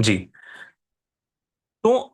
جی، تو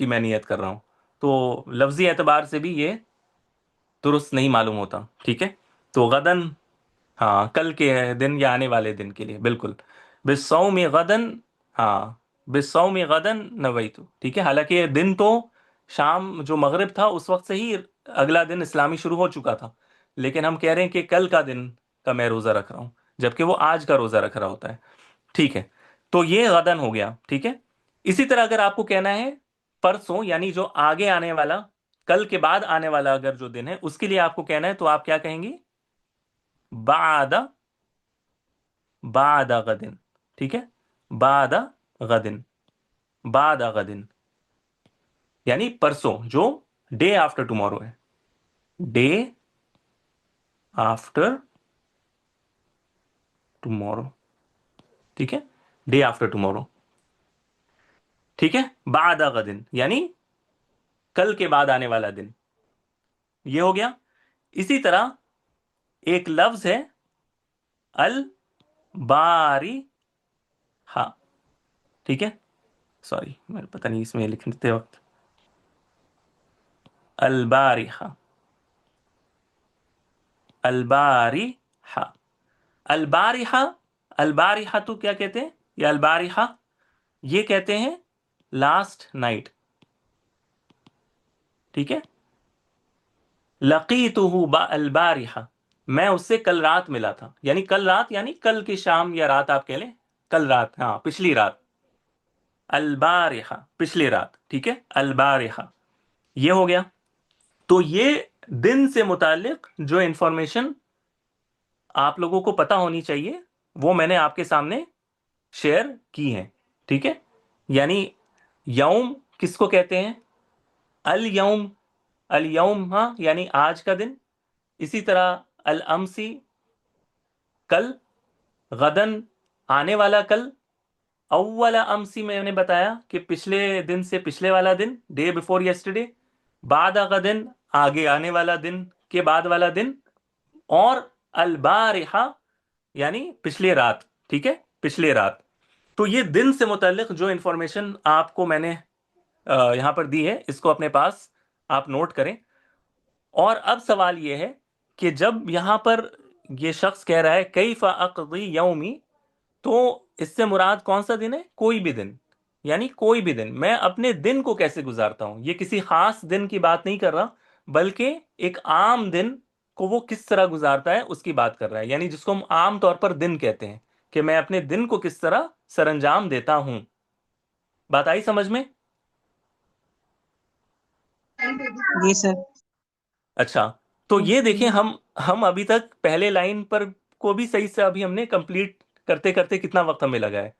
کی میں نیت کر رہا ہوں، تو لفظی اعتبار سے بھی یہ درست نہیں معلوم ہوتا، ٹھیک ہے؟ تو غدن، ہاں کل کے دن یا آنے والے دن کے لیے، بالکل. بالصوم غدن، ہاں بالصوم غدن نویتو، ٹھیک ہے؟ حالانکہ یہ دن تو شام جو مغرب تھا اس وقت سے ہی اگلا دن اسلامی شروع ہو چکا تھا، لیکن ہم کہہ رہے ہیں کہ کل کا دن کا میں روزہ رکھ رہا ہوں، جبکہ وہ آج کا روزہ رکھ رہا ہوتا ہے، ٹھیک ہے؟ تو یہ غدن ہو گیا، ٹھیک ہے؟ اسی طرح اگر آپ کو کہنا ہے پرسوں، یعنی جو آگے آنے والا، کل کے بعد آنے والا اگر جو دن ہے اس کے لیے آپ کو کہنا ہے، تو آپ کیا کہیں گی؟ بعد، بعد غدن، ٹھیک ہے؟ بعد غدن، بعد غدن، یعنی پرسوں، جو ڈے آفٹر ٹمورو ہے، ڈے آفٹر ٹمورو، ٹھیک ہے؟ ڈے آفٹر ٹمورو، ٹھیک ہے؟ بعد غدن یعنی کل کے بعد آنے والا دن، یہ ہو گیا. اسی طرح ایک لفظ ہے البارحہ، ٹھیک ہے؟ سوری میں پتہ نہیں اس میں لکھتے وقت، البارحہ، البارحہ، البارحہ، البارحہ تو کیا کہتے ہیں؟ یہ البارحہ یہ کہتے ہیں لاسٹ نائٹ، ٹھیک ہے؟ لقیتہ البارحہ، میں اس سے کل رات ملا تھا، یعنی کل رات یعنی کل کی شام یا رات آپ کہہ لیں، کل رات، ہاں پچھلی رات، البارحہ پچھلی رات، ٹھیک ہے؟ البارحہ یہ ہو گیا. تو یہ دن سے متعلق جو انفارمیشن آپ لوگوں کو پتا ہونی چاہیے وہ میں نے آپ کے سامنے شیئر کی ہے، ٹھیک ہے؟ یعنی یوم کس کو کہتے ہیں؟ الیوم، الیوم ہاں یعنی آج کا دن. اسی طرح الامسی کل، غدن آنے والا کل، اول امسی میں نے بتایا کہ پچھلے دن سے پچھلے والا دن، ڈے بفور یسٹرڈے. بعد غدن آگے آنے والا دن کے بعد والا دن، اور البارحہ یعنی پچھلے رات، ٹھیک ہے؟ پچھلے رات. تو یہ دن سے متعلق جو انفارمیشن آپ کو میں نے یہاں پر دی ہے اس کو اپنے پاس آپ نوٹ کریں. اور اب سوال یہ ہے کہ جب یہاں پر یہ شخص کہہ رہا ہے کیف اقضی یومی، تو اس سے مراد کون سا دن ہے؟ کوئی بھی دن، یعنی کوئی بھی دن میں اپنے دن کو کیسے گزارتا ہوں. یہ کسی خاص دن کی بات نہیں کر رہا، بلکہ ایک عام دن کو وہ کس طرح گزارتا ہے اس کی بات کر رہا ہے، یعنی جس کو ہم عام طور پر دن کہتے ہیں، کہ میں اپنے دن کو کس طرح سر انجام دیتا ہوں. بات آئی سمجھ میں؟ جی سر. اچھا، تو یہ دیکھیں ہم ابھی تک پہلے لائن پر کو بھی صحیح سے ابھی ہم نے کمپلیٹ کرتے کرتے کتنا وقت ہمیں لگا ہے.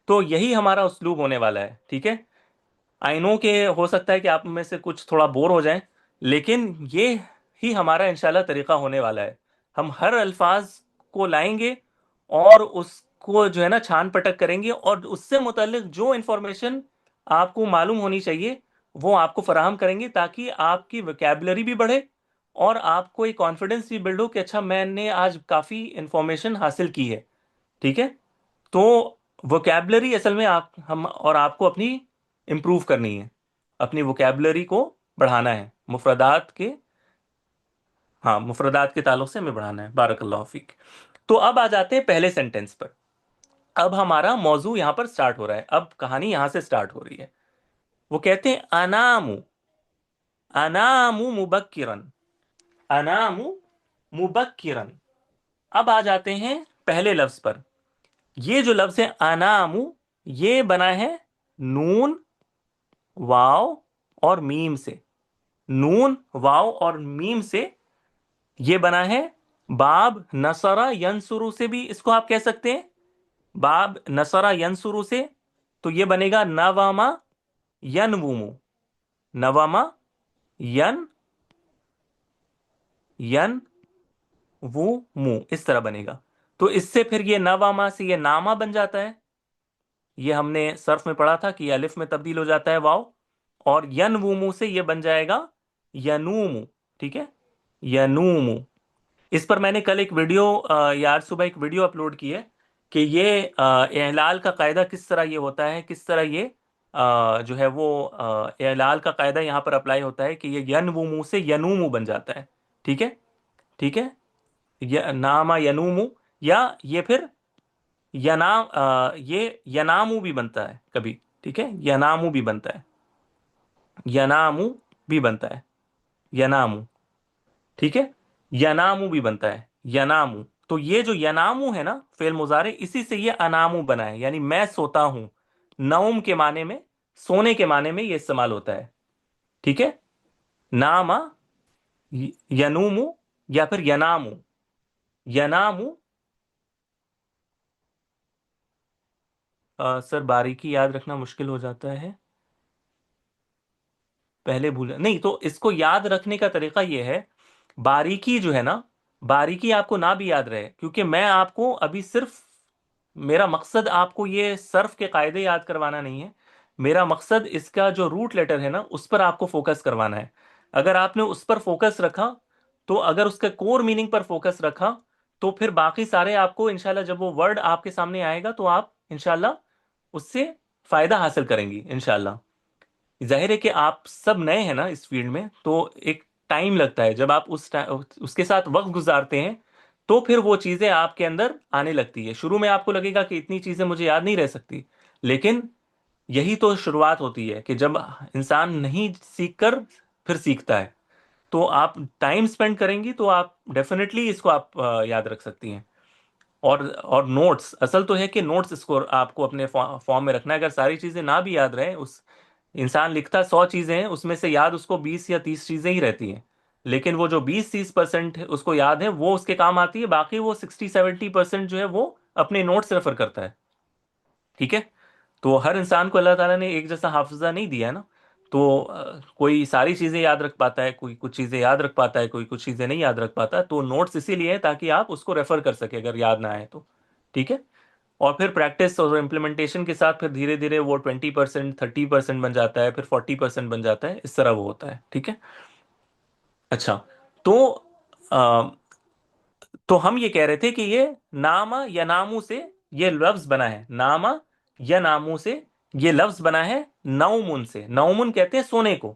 تو یہی ہمارا اسلوب ہونے والا ہے، ٹھیک ہے؟ آئی نو کہ ہو سکتا ہے کہ آپ میں سے کچھ تھوڑا بور ہو جائیں، لیکن یہ ہی ہمارا انشاءاللہ طریقہ ہونے والا ہے. ہم ہر الفاظ کو لائیں گے اور اس کو جو ہے نا چھان پٹک کریں گے، اور اس سے متعلق جو انفارمیشن آپ کو معلوم ہونی چاہیے وہ آپ کو فراہم کریں گے، تاکہ آپ کی ویکیبلری بھی بڑھے اور آپ کو ایک کانفیڈنس بھی بلڈ ہو کہ اچھا میں نے آج کافی انفارمیشن حاصل کی ہے، ٹھیک ہے؟ تو ووکیبلری اصل میں ہم اور آپ کو اپنی امپروو کرنی ہے، اپنی ووکیبلری کو بڑھانا ہے، مفردات کے، ہاں مفردات کے تعلق سے ہمیں بڑھانا ہے. بارک اللہ فیک. تو اب آ جاتے ہیں پہلے سینٹنس پر. اب ہمارا موضوع یہاں پر سٹارٹ ہو رہا ہے، اب کہانی یہاں سے سٹارٹ ہو رہی ہے. وہ کہتے ہیں انام، انام مبکرن، انام مبکرن. اب آ جاتے ہیں پہلے لفظ پر. یہ جو لفظ ہے انام، یہ بنا ہے نون، واو اور میم سے. نون، واو اور میم سے یہ بنا ہے. باب نصرہ ینصرو سے بھی اس کو آپ کہہ سکتے ہیں، باب نصرہ ینصرو سے. تو یہ بنے گا نواما ینومو، نواما ین ین وہ مو، اس طرح بنے گا. تو اس سے پھر یہ نواما سے یہ نامہ بن جاتا ہے. یہ ہم نے صرف میں پڑھا تھا کہ یہ الف میں تبدیل ہو جاتا ہے واو. اور ین وومو سے یہ بن جائے گا ینومو، ٹھیک ہے؟ ینومو. اس پر میں نے کل ایک ویڈیو یار صبح ایک ویڈیو اپلوڈ کی ہے کہ یہ اعلال کا قاعدہ کس طرح یہ ہوتا ہے، کس طرح یہ جو ہے وہ اعلال کا قاعدہ یہاں پر اپلائی ہوتا ہے کہ یہ ینومو سے ینومو بن جاتا ہے. ٹھیک ہے. ٹھیک ہے. ناما ینومو، یا یہ پھر یہ ینامو بھی بنتا ہے کبھی. ٹھیک ہے. ینامو بھی بنتا ہے. ینامو بھی بنتا ہے. ینامو. ٹھیک ہے. ینامو بھی بنتا ہے. ینامو. تو یہ جو ینامو ہے نا فعل مضارع، اسی سے یہ انامو بنا ہے، یعنی میں سوتا ہوں. نوم کے معنی میں، سونے کے معنی میں یہ استعمال ہوتا ہے. ٹھیک ہے. ناما، ینومو، یا پھر ینامو. ینامو. سر باریکی یاد رکھنا مشکل ہو جاتا ہے، پہلے بھولا نہیں. تو اس کو یاد رکھنے کا طریقہ یہ ہے، باریکی جو ہے نا، باریکی آپ کو نہ بھی یاد رہے، کیونکہ میں آپ کو ابھی صرف، میرا مقصد آپ کو یہ صرف کے قاعدے یاد کروانا نہیں ہے. میرا مقصد اس کا جو روٹ لیٹر ہے نا اس پر آپ کو فوکس کروانا ہے. اگر آپ نے اس پر فوکس رکھا، تو اگر اس کے کور میننگ پر فوکس رکھا، تو پھر باقی سارے آپ کو انشاءاللہ جب وہ ورڈ آپ کے سامنے آئے گا تو آپ انشاءاللہ اس سے فائدہ حاصل کریں گی انشاءاللہ. ظاہر ہے کہ آپ سب نئے ہیں نا اس فیلڈ میں، تو ایک ٹائم لگتا ہے. جب آپ اس کے ساتھ وقت گزارتے ہیں تو پھر وہ چیزیں آپ کے اندر آنے لگتی ہے. شروع میں آپ کو لگے گا کہ اتنی چیزیں مجھے یاد نہیں رہ سکتی، لیکن یہی تو شروعات ہوتی ہے کہ جب انسان نہیں سیکھ کر پھر سیکھتا ہے. تو آپ ٹائم سپینڈ کریں گی تو آپ ڈیفینیٹلی اس کو آپ یاد رکھ سکتی ہیں. اور نوٹس، اصل تو ہے کہ نوٹس اس کو آپ کو اپنے فارم میں رکھنا ہے. اگر ساری چیزیں نہ بھی یاد رہیں، اس انسان لکھتا 100 چیزیں ہیں، اس میں سے یاد اس کو 20 یا 30 چیزیں ہی رہتی ہیں، لیکن وہ جو 20-30% اس کو یاد ہے وہ اس کے کام آتی ہے. باقی وہ 60-70% جو ہے وہ اپنے نوٹس ریفر کرتا ہے. ٹھیک ہے. تو ہر انسان کو اللہ تعالیٰ نے ایک جیسا حافظہ نہیں دیا ہے نا. تو کوئی ساری چیزیں یاد رکھ پاتا ہے، کوئی کچھ چیزیں یاد رکھ پاتا ہے، کوئی کچھ چیزیں نہیں یاد رکھ پاتا. تو نوٹس اسی لیے ہے تاکہ آپ اس کو ریفر کر سکے اگر یاد نہ آئے تو. ٹھیک ہے. اور پھر پریکٹس اور امپلیمنٹیشن کے ساتھ پھر دھیرے دھیرے وہ 20%، 30% بن جاتا ہے، پھر 40% بن جاتا ہے. اس طرح وہ ہوتا ہے. ٹھیک ہے. اچھا. تو آ، تو ہم یہ کہہ رہے تھے کہ یہ ناما یا نامو سے یہ لفظ بنا ہے. ناما یا نامو سے یہ لفظ بنا ہے نومن سے. نومن کہتے ہیں سونے کو.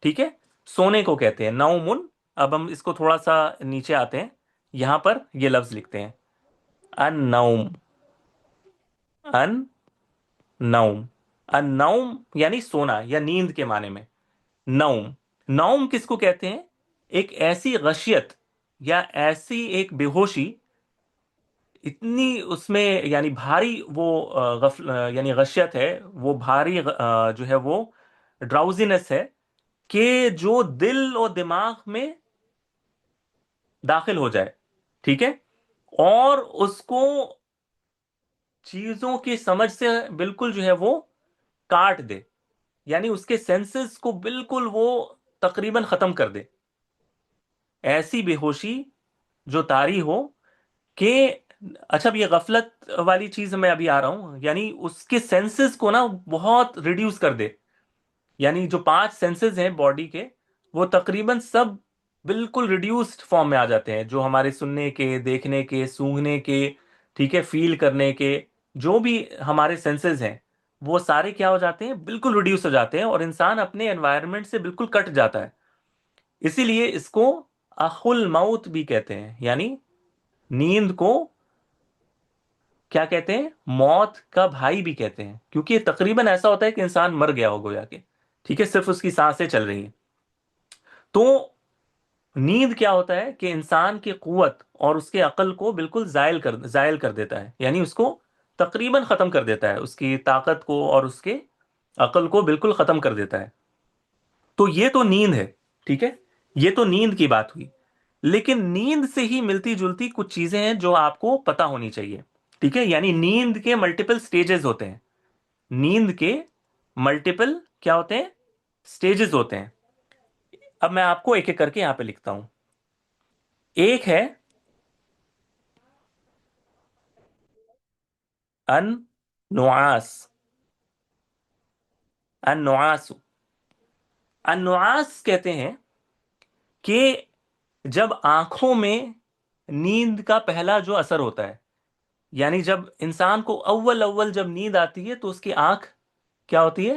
ٹھیک ہے. سونے کو کہتے ہیں نومن. اب ہم اس کو تھوڑا سا نیچے آتے ہیں، یہاں پر یہ لفظ لکھتے ہیں ان نوم. ان نوم. ان نوم یعنی سونا یا نیند کے معنی میں. نوم. نوم کس کو کہتے ہیں؟ ایک ایسی غشیت یا ایسی ایک بے ہوشی، اتنی اس میں یعنی بھاری وہ یعنی غشیت ہے، وہ بھاری جو ہے وہ ڈراؤزینس ہے، کہ جو دل و دماغ میں داخل ہو جائے. ٹھیک ہے. اور اس کو چیزوں کی سمجھ سے بالکل جو ہے وہ کاٹ دے، یعنی اس کے سینسز کو بالکل وہ تقریباً ختم کر دے. ایسی بے ہوشی جو طاری ہو کہ، اچھا اب یہ غفلت والی چیز میں ابھی آ رہا ہوں، یعنی اس کے سینسز کو نا بہت ریڈیوس کر دے. یعنی جو 5 سینسز ہیں باڈی کے، وہ تقریباً سب بالکل ریڈیوسڈ فارم میں آ جاتے ہیں. جو ہمارے سننے کے، دیکھنے کے، سونگھنے کے، ٹھیک ہے، فیل کرنے کے، جو بھی ہمارے سینسز ہیں وہ سارے کیا ہو جاتے ہیں؟ بالکل ریڈیوس ہو جاتے ہیں، اور انسان اپنے انوائرمنٹ سے بالکل کٹ جاتا ہے. اسی لیے اس کو اخ الموت بھی کہتے ہیں، یعنی نیند کو کیا کہتے ہیں؟ موت کا بھائی بھی کہتے ہیں، کیونکہ یہ تقریباً ایسا ہوتا ہے کہ انسان مر گیا ہو گویا کہ. ٹھیک ہے. صرف اس کی سانسیں چل رہی ہیں. تو نیند کیا ہوتا ہے کہ انسان کی قوت اور اس کے عقل کو بالکل زائل کر دیتا ہے، یعنی اس کو تقریباً ختم کر دیتا ہے، اس کی طاقت کو اور اس کے عقل کو بالکل ختم کر دیتا ہے. تو یہ تو نیند ہے. ٹھیک ہے. یہ تو نیند کی بات ہوئی. لیکن نیند سے ہی ملتی جلتی کچھ چیزیں ہیں جو آپ کو پتا ہونی چاہیے. ٹھیک ہے. یعنی نیند کے ملٹیپل سٹیجز ہوتے ہیں. نیند کے ملٹیپل کیا ہوتے ہیں؟ سٹیجز ہوتے ہیں. اب میں آپ کو ایک ایک کر کے یہاں پہ لکھتا ہوں. ایک ہے ان نعاس. ان نعاس. ان نعاس کہتے ہیں کہ جب آنکھوں میں نیند کا پہلا جو اثر ہوتا ہے، یعنی جب انسان کو اول اول جب نیند آتی ہے تو اس کی آنکھ کیا ہوتی ہے؟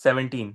17।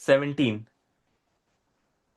17।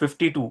52,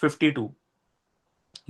52।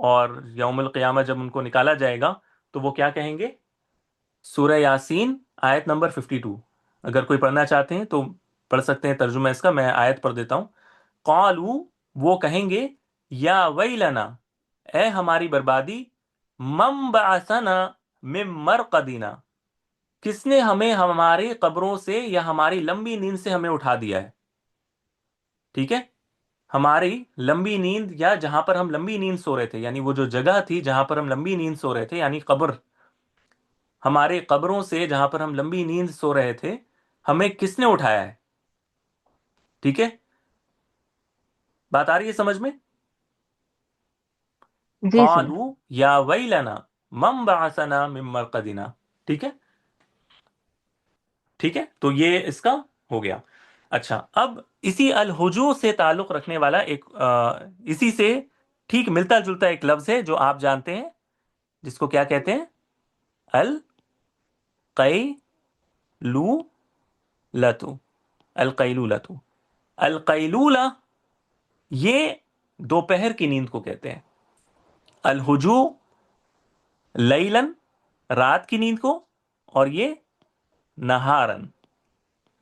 اور یوم القیامہ جب ان کو نکالا جائے گا تو وہ کیا کہیں گے؟ سورہ یاسین آیت نمبر 52، اگر کوئی پڑھنا چاہتے ہیں تو پڑھ سکتے ہیں ترجمہ اس کا، میں آیت پڑھ دیتا ہوں۔ قالو، وہ کہیں گے، یا ویلنا، اے ہماری بربادی، من بعثنا من مرقدنا، کس نے ہمیں ہماری قبروں سے یا ہماری لمبی نیند سے ہمیں اٹھا دیا ہے۔ ٹھیک ہے، ہماری لمبی نیند، یا جہاں پر ہم لمبی نیند سو رہے تھے، یعنی وہ جو جگہ تھی جہاں پر ہم لمبی نیند سو رہے تھے، یعنی قبر، ہمارے قبروں سے جہاں پر ہم لمبی نیند سو رہے تھے، ہمیں کس نے اٹھایا ہے؟ ٹھیک ہے، بات آ رہی ہے سمجھ میں؟ جی سر۔ قالوا یا ویلنا من بعثنا من مرقدنا۔ ٹھیک ہے، ٹھیک ہے، تو یہ اس کا ہو گیا۔ اچھا، اب اسی الہجو سے تعلق رکھنے والا ایک اسی سے ٹھیک ملتا جلتا ایک لفظ ہے جو آپ جانتے ہیں، جس کو کیا کہتے ہیں؟ القیلولتو۔ القیلولتو، القیلولہ، یہ دوپہر کی نیند کو کہتے ہیں۔ الہجو لیلن، رات کی نیند کو، اور یہ نہارن،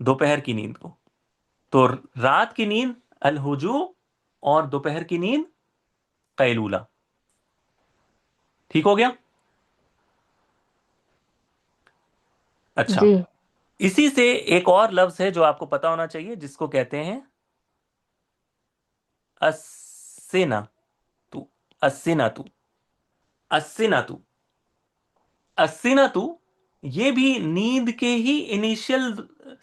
دوپہر کی نیند کو۔ تو رات کی نیند الہجو، اور دوپہر کی نیند قیلولہ۔ ٹھیک ہو گیا؟ اچھا، جی اسی سے ایک اور لفظ ہے جو آپ کو پتا ہونا چاہیے، جس کو کہتے ہیں السنتو۔ السنتو، السنتو، السنتو، یہ بھی نیند کے ہی انیشل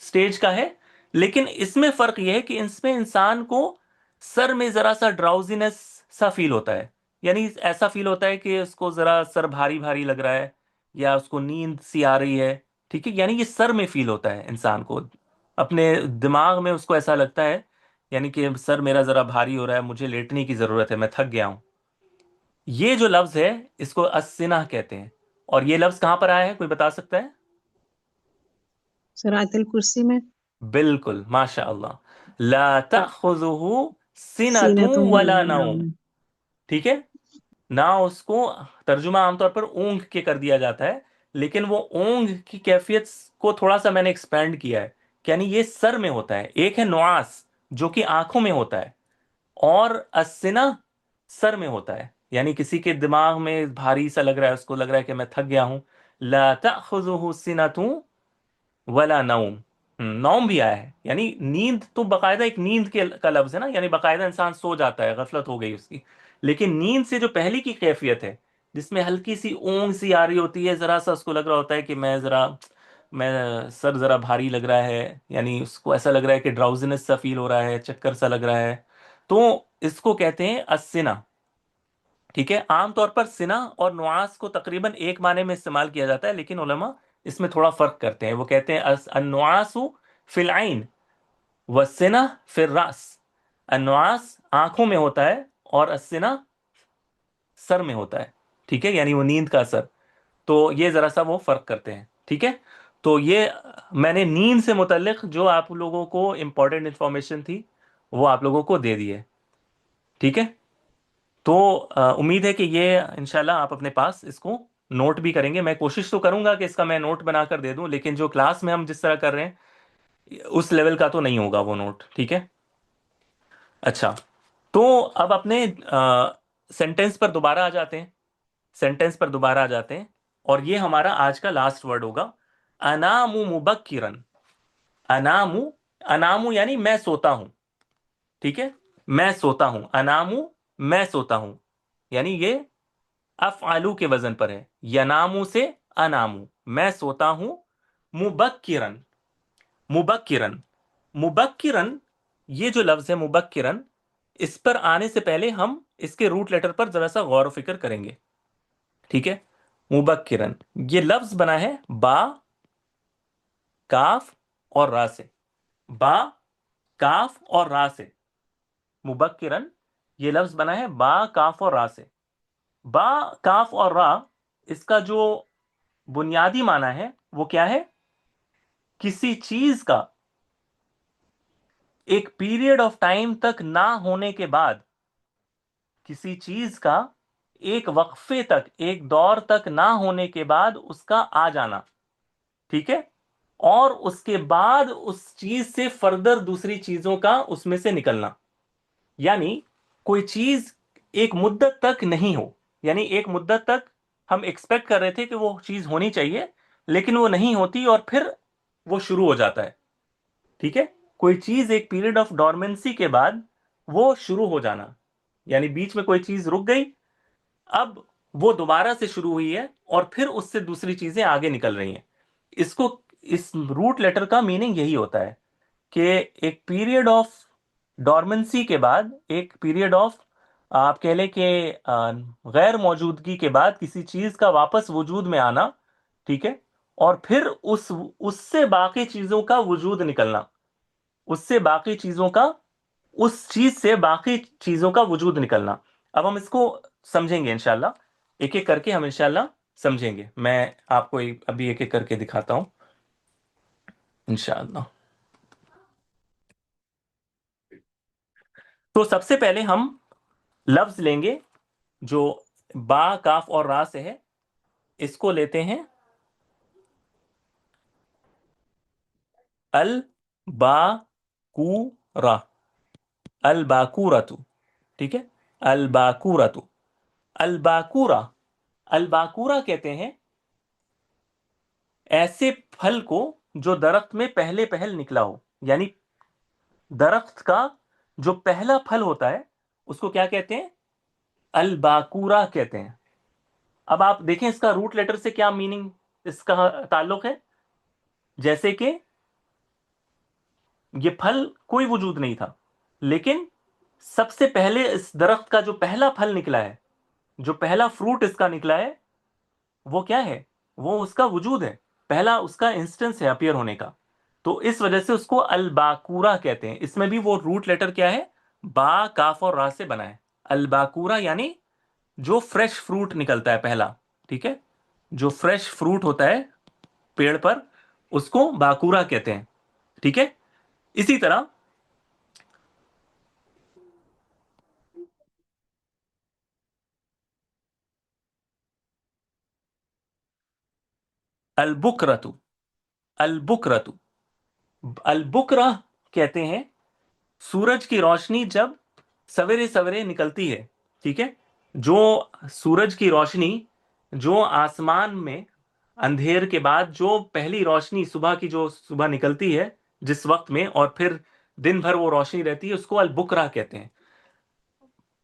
سٹیج کا ہے، لیکن اس میں فرق یہ ہے کہ اس میں انسان کو سر میں ذرا سا ڈراؤزینس سا فیل ہوتا ہے، یعنی ایسا فیل ہوتا ہے کہ اس کو ذرا سر بھاری بھاری لگ رہا ہے، یا اس کو نیند سی آ رہی ہے۔ ٹھیک ہے، یعنی یہ سر میں فیل ہوتا ہے انسان کو، اپنے دماغ میں اس کو ایسا لگتا ہے، یعنی کہ سر میرا ذرا بھاری ہو رہا ہے، مجھے لیٹنے کی ضرورت ہے، میں تھک گیا ہوں۔ یہ جو لفظ ہے اس کو السنہ کہتے ہیں، اور یہ لفظ کہاں پر آیا ہے، کوئی بتا سکتا ہے؟ سر آیت الکرسی میں۔ بالکل، ماشاء اللہ، لا تأخذہ سنۃ سینۃ ولا ولا نوم۔ نوم۔ ٹھیک ہے، نہ اس کو ترجمہ عام طور پر اونگ کے کر دیا جاتا ہے، لیکن وہ اونگ کی کیفیت کو تھوڑا سا میں نے ایکسپینڈ کیا ہے، کہ یعنی یہ سر میں ہوتا ہے۔ ایک ہے نعاس جو کہ آنکھوں میں ہوتا ہے، اور السنہ سر میں ہوتا ہے، یعنی کسی کے دماغ میں بھاری سا لگ رہا ہے، اس کو لگ رہا ہے کہ میں تھک گیا ہوں۔ لا تأخذہ سنۃ ولا نوم، نوم بھی آیا ہے، یعنی نیند تو باقاعدہ ایک نیند کا لفظ ہے نا، یعنی باقاعدہ انسان سو جاتا ہے، غفلت ہو گئی اس کی، لیکن نیند سے جو پہلی کی کیفیت ہے، جس میں ہلکی سی اونگ سی آ رہی ہوتی ہے، ذرا سا اس کو لگ رہا ہوتا ہے کہ میں سر ذرا بھاری لگ رہا ہے، یعنی اس کو ایسا لگ رہا ہے کہ ڈراؤزنس سا فیل ہو رہا ہے، چکر سا لگ رہا ہے، تو اس کو کہتے ہیں السنہ۔ ٹھیک ہے، عام طور پر سنہ اور نعاس کو تقریباً ایک معنی میں استعمال کیا جاتا ہے، لیکن علماء اس میں تھوڑا فرق کرتے ہیں، وہ کہتے ہیں النعاس فی العین والسنہ فی الراس۔ النعاس آنکھوں میں ہوتا ہے، اور السنہ سر میں ہوتا ہے۔ ٹھیک ہے، یعنی وہ نیند کا اثر، تو یہ ذرا سا وہ فرق کرتے ہیں۔ ٹھیک ہے، تو یہ میں نے نیند سے متعلق جو آپ لوگوں کو امپورٹنٹ انفارمیشن تھی وہ آپ لوگوں کو دے دی ہے۔ ٹھیک ہے، تو امید ہے کہ یہ انشاءاللہ آپ اپنے پاس اس کو نوٹ بھی کریں گے۔ میں کوشش تو کروں گا کہ اس کا میں نوٹ بنا کر دے دوں، لیکن جو کلاس میں ہم جس طرح کر رہے ہیں اس لیول کا تو نہیں ہوگا وہ نوٹ۔ ٹھیک ہے، اچھا، تو اب اپنے سینٹنس پر دوبارہ آ جاتے ہیں، سینٹنس پر دوبارہ آ جاتے ہیں، اور یہ ہمارا آج کا لاسٹ ورڈ ہوگا، انام مبکرن۔ انام، انام یعنی میں سوتا ہوں۔ ٹھیک ہے، میں سوتا ہوں، انام، میں سوتا ہوں، یعنی یہ افعلو کے وزن پر ہے، ینامو سے انامو، میں سوتا ہوں، مبکرن۔ مبکرن، مبکرن، یہ جو لفظ ہے مبکرن، اس پر آنے سے پہلے ہم اس کے روٹ لیٹر پر ذرا سا غور و فکر کریں گے۔ ٹھیک ہے، مبکرن، یہ لفظ بنا ہے با، کاف اور را سے، با، کاف اور را سے۔ مبکرن یہ لفظ بنا ہے با، کاف اور را سے۔ با، کاف اور را، اس کا جو بنیادی معنی ہے وہ کیا ہے؟ کسی چیز کا ایک پیریڈ آف ٹائم تک نہ ہونے کے بعد، کسی چیز کا ایک وقفے تک، ایک دور تک نہ ہونے کے بعد اس کا آ جانا، ٹھیک ہے، اور اس کے بعد اس چیز سے فردر دوسری چیزوں کا اس میں سے نکلنا. یعنی کوئی چیز ایک مدت تک نہیں ہو، یعنی ایک مدت تک ہم ایکسپیکٹ کر رہے تھے کہ وہ چیز ہونی چاہیے لیکن وہ نہیں ہوتی اور پھر وہ شروع ہو جاتا ہے، ٹھیک ہے. کوئی چیز ایک پیریڈ آف ڈورمنسی کے بعد وہ شروع ہو جانا، یعنی بیچ میں کوئی چیز رک گئی، اب وہ دوبارہ سے شروع ہوئی ہے اور پھر اس سے دوسری چیزیں آگے نکل رہی ہیں. اس کو، اس روٹ لیٹر کا میننگ یہی ہوتا ہے کہ ایک پیریڈ آف ڈورمنسی کے بعد، ایک پیریڈ آف، آپ کہہ لیں کہ غیر موجودگی کے بعد کسی چیز کا واپس وجود میں آنا، ٹھیک ہے، اور پھر اس سے باقی چیزوں کا وجود نکلنا، اس سے باقی چیزوں کا، اس چیز سے باقی چیزوں کا وجود نکلنا. اب ہم اس کو سمجھیں گے انشاءاللہ، ایک ایک کر کے ہم انشاءاللہ سمجھیں گے. میں آپ کو ابھی ایک ایک کر کے دکھاتا ہوں انشاءاللہ. تو سب سے پہلے ہم لفظ لیں گے جو با، کاف اور را سے ہے. اس کو لیتے ہیں الباکورہ، الباکورتو، ٹھیک ہے، الباکورتو. الباکورہ، الباکورہ کہتے ہیں ایسے پھل کو جو درخت میں پہلے پہل نکلا ہو. یعنی درخت کا جو پہلا پھل ہوتا ہے اس کو کیا کہتے ہیں؟ الباکورہ کہتے ہیں. اب آپ دیکھیں اس کا روٹ لیٹر سے کیا میننگ، اس کا تعلق ہے. جیسے کہ یہ پھل کوئی وجود نہیں تھا لیکن سب سے پہلے اس درخت کا جو پہلا پھل نکلا ہے، جو پہلا فروٹ اس کا نکلا ہے، وہ کیا ہے؟ وہ اس کا وجود ہے، پہلا اس کا انسٹنس ہے اپیئر ہونے کا. تو اس وجہ سے اس کو الباکورہ کہتے ہیں. اس میں بھی وہ روٹ لیٹر کیا ہے؟ با، کاف اور را سے بنا ہے. الباکورہ یعنی جو فریش فروٹ نکلتا ہے پہلا، ٹھیک ہے، جو فریش فروٹ ہوتا ہے پیڑ پر اس کو باکورہ کہتے ہیں، ٹھیک ہے. اسی طرح البکرتو، البکرتو، البکرہ کہتے ہیں سورج کی روشنی جب سویرے سویرے نکلتی ہے، ٹھیک ہے. جو سورج کی روشنی جو آسمان میں اندھیر کے بعد جو پہلی روشنی صبح کی جو صبح نکلتی ہے جس وقت میں، اور پھر دن بھر وہ روشنی رہتی ہے، اس کو البکرہ کہتے ہیں.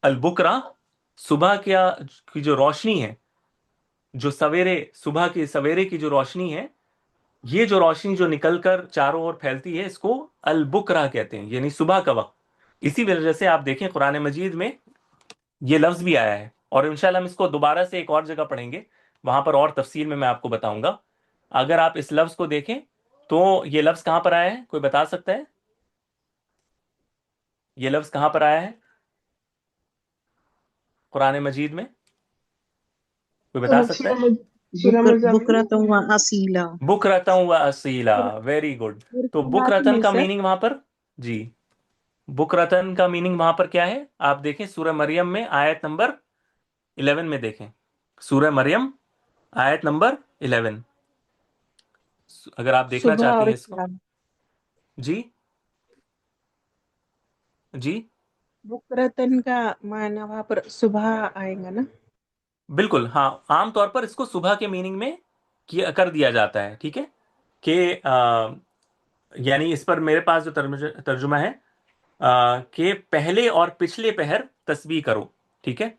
البکرہ صبح کی جو روشنی ہے، جو سویرے، صبح کی سویرے کی جو روشنی ہے، یہ جو روشنی جو نکل کر چاروں اور پھیلتی ہے، اس کو البکرہ کہتے ہیں، یعنی صبح کا وقت. اسی وجہ سے آپ دیکھیں قرآن مجید میں یہ لفظ بھی آیا ہے، اور انشاءاللہ ہم اس کو دوبارہ سے ایک اور جگہ پڑھیں گے، وہاں پر اور تفصیل میں آپ کو بتاؤں گا. اگر آپ اس لفظ کو دیکھیں تو یہ لفظ کہاں پر آیا ہے؟ کوئی بتا سکتا ہے یہ لفظ کہاں پر آیا ہے قرآن مجید میں؟ کوئی بتا سکتا ہے؟ سورہ مزمل، بکرة وأصيلا. بکرتن و اصیلا، ویری گڈ. تو بکرتن کا میننگ وہاں پر، جی، بکرتن کا میننگ وہاں پر کیا ہے؟ آپ دیکھیں سورہ مریم میں آیت نمبر 11 میں دیکھیں، سورہ مریم آیت نمبر 11، اگر آپ دیکھنا صبح چاہتی اور ہیں اس کو. شام. جی جی بکرتن کا معنی وہاں پر صبح آئے گا نا؟ بالکل، ہاں، عام طور پر اس کو صبح کے میننگ میں کر دیا جاتا ہے، ٹھیک ہے، کہ یعنی اس پر میرے پاس جو ترجمہ ہے کہ پہلے اور پچھلے پہر تسبیح کرو، ٹھیک ہے.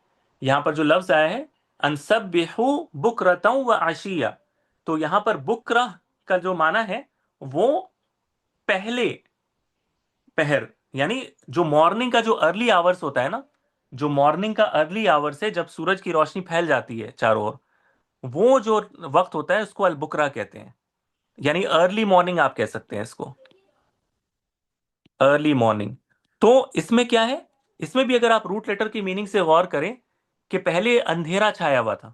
یہاں پر جو لفظ آیا ہے انسبحوا بکرۃ و عشیہ، تو یہاں پر بکرہ کا جو معنی ہے وہ پہلے پہر، یعنی جو مارننگ کا جو ارلی آورس ہوتا ہے نا، جو مارننگ کا ارلی آورس ہے جب سورج کی روشنی پھیل جاتی ہے چاروں اور، وہ جو وقت ہوتا ہے اس کو البکرہ کہتے ہیں. یعنی ارلی مارننگ آپ کہہ سکتے ہیں اس کو، ارلی مارننگ. تو اس میں کیا ہے؟ اس میں بھی اگر آپ روٹ لیٹر کی میننگ سے غور کریں کہ پہلے اندھیرا چھایا ہوا تھا،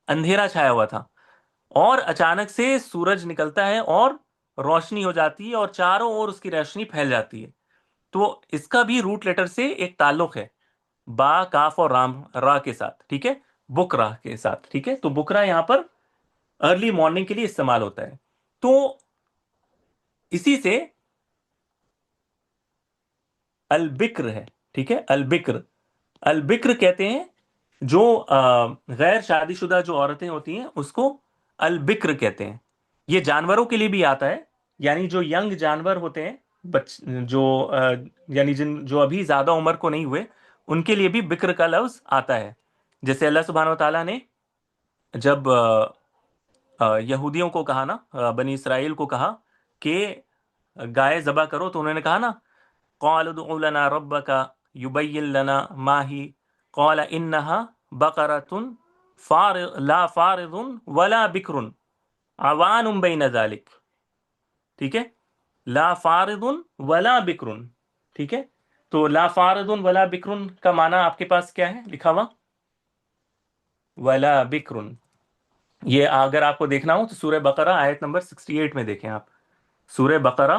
اندھیرا چھایا ہوا تھا، اور اچانک سے سورج نکلتا ہے اور روشنی ہو جاتی ہے اور چاروں اور اس کی روشنی پھیل جاتی ہے. تو اس کا بھی روٹ لیٹر سے ایک تعلق ہے. با کاف اور رام را کے ساتھ، ٹھیک ہے، بکرا کے ساتھ، ٹھیک ہے. تو بکرا یہاں پر ارلی مارننگ کے لیے استعمال ہوتا ہے. تو اسی سے البکر ہے، ٹھیک ہے. البکر، البکر کہتے ہیں جو غیر شادی شدہ جو عورتیں ہوتی ہیں اس کو البکر کہتے ہیں. یہ جانوروں کے لیے بھی آتا ہے، یعنی جو ینگ جانور ہوتے ہیں، جو یعنی جو ابھی زیادہ عمر کو نہیں ہوئے، ان کے لیے بھی بکر کا لفظ آتا ہے. جیسے اللہ سبحانہ و تعالیٰ نے جب یہودیوں کو کہا نا، بنی اسرائیل کو کہا کہ گائے ذبح کرو، تو انہوں نے کہا نا قالوا ادع لنا ربك يبين لنا ما هي قال انها بقرة لا فارض ولا بكر عوان بين ذلك، ٹھیک ہے. لا فارض ولا بکر، ٹھیک ہے. تو لا فارض ولا بکر کا معنی آپ کے پاس کیا ہے لکھا ہوا؟ ولا بکر. یہ اگر آپ کو دیکھنا ہو تو سورہ بقرہ آیت نمبر 68 میں دیکھیں آپ. سورہ بقرہ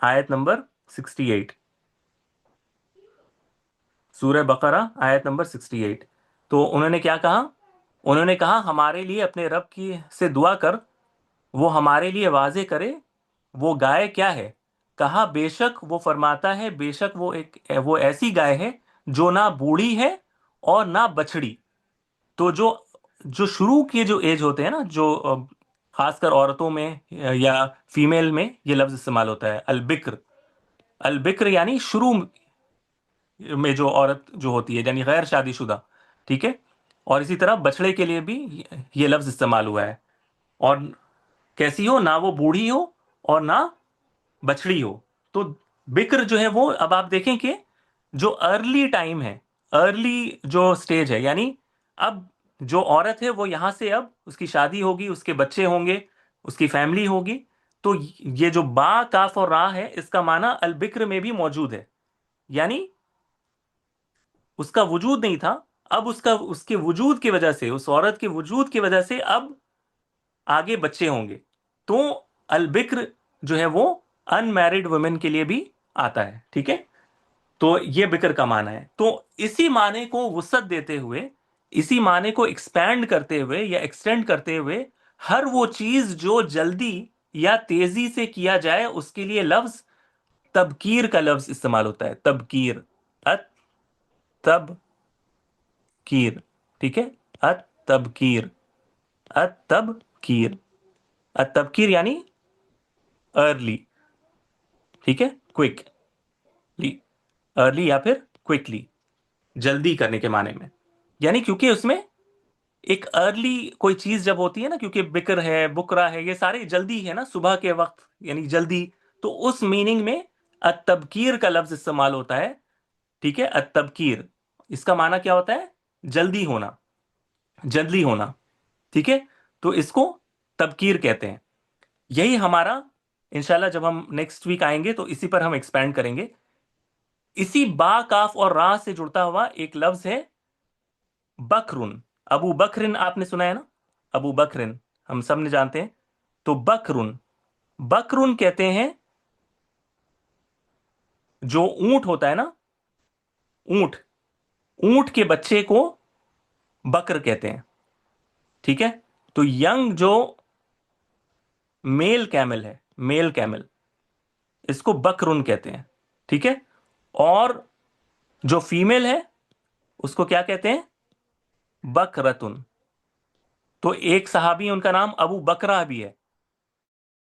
آیت نمبر 68، سورہ بقرہ آیت نمبر 68. تو انہوں نے کیا کہا؟ انہوں نے کہا ہمارے لیے اپنے رب کی سے دعا کر، وہ ہمارے لیے واضح کرے وہ گائے کیا ہے. کہا بے شک وہ فرماتا ہے، بے شک وہ ایسی گائے ہے جو نہ بوڑھی ہے اور نہ بچڑی. تو جو شروع کے جو ایج ہوتے ہیں نا، جو خاص کر عورتوں میں یا فیمیل میں یہ لفظ استعمال ہوتا ہے البکر. البکر یعنی شروع میں جو عورت جو ہوتی ہے، یعنی غیر شادی شدہ، ٹھیک ہے. اور اسی طرح بچڑے کے لیے بھی یہ لفظ استعمال ہوا ہے. اور کیسی ہو؟ نہ وہ بوڑھی ہو اور نہ بچڑی ہو. تو بکر جو ہے وہ، اب آپ دیکھیں کہ جو ارلی ٹائم ہے، ارلی جو سٹیج ہے، یعنی اب جو عورت ہے وہ یہاں سے اب اس کی شادی ہوگی، اس کے بچے ہوں گے، اس کی فیملی ہوگی. تو یہ جو با کاف اور را ہے، اس کا معنی البکر میں بھی موجود ہے. یعنی اس کا وجود نہیں تھا، اب اس کے وجود کی وجہ سے، اس عورت کے وجود کی وجہ سے اب آگے بچے ہوں گے. تو البکر جو ہے وہ ان میرڈ وومن کے لیے بھی آتا ہے، ٹھیک ہے. تو یہ بکر کا معنی ہے. تو اسی معنی کو وسعت دیتے ہوئے، اسی معنی کو ایکسپینڈ کرتے ہوئے یا ایکسٹینڈ کرتے ہوئے، ہر وہ چیز جو جلدی یا تیزی سے کیا جائے اس کے لیے لفظ تبکیر کا لفظ استعمال ہوتا ہے. تبکیر، ات تبکیر، ٹھیک ہے. ات تبکیر، ات تبکیر، ات تبکیر یعنی ارلی، ٹھیک ہے. کوئک، ارلی یا پھر کوئکلی، جلدی کرنے کے معنی میں. یعنی کیونکہ اس میں ایک ارلی کوئی چیز جب ہوتی ہے نا، کیونکہ بکر ہے، بکرا ہے، یہ سارے جلدی ہے نا، صبح کے وقت یعنی جلدی. تو اس میننگ میں التبکیر کا لفظ استعمال ہوتا ہے، ٹھیک ہے. التبکیر اس کا معنی کیا ہوتا ہے؟ جلدی ہونا، جلدی ہونا، ٹھیک ہے. تو اس کو تبکیر کہتے ہیں. یہی ہمارا انشاءاللہ جب ہم نیکسٹ ویک آئیں گے تو اسی پر ہم ایکسپینڈ کریں گے. اسی با کاف اور را سے جڑتا ہوا ایک لفظ ہے بکرن. ابو بکرن آپ نے سنا ہے نا، ابو بکرن ہم سب نے جانتے ہیں. تو بکرن، بکرن کہتے ہیں جو اونٹ ہوتا ہے نا، اونٹ، اونٹ کے بچے کو بکر کہتے ہیں، ٹھیک ہے. تو ینگ جو میل کیمل ہے، میل کیمل، اس کو بکرن کہتے ہیں، ٹھیک ہے. اور جو فیمیل ہے اس کو کیا کہتے ہیں؟ بکرتن. تو ایک صحابی ان کا نام ابو بکرہ بھی ہے.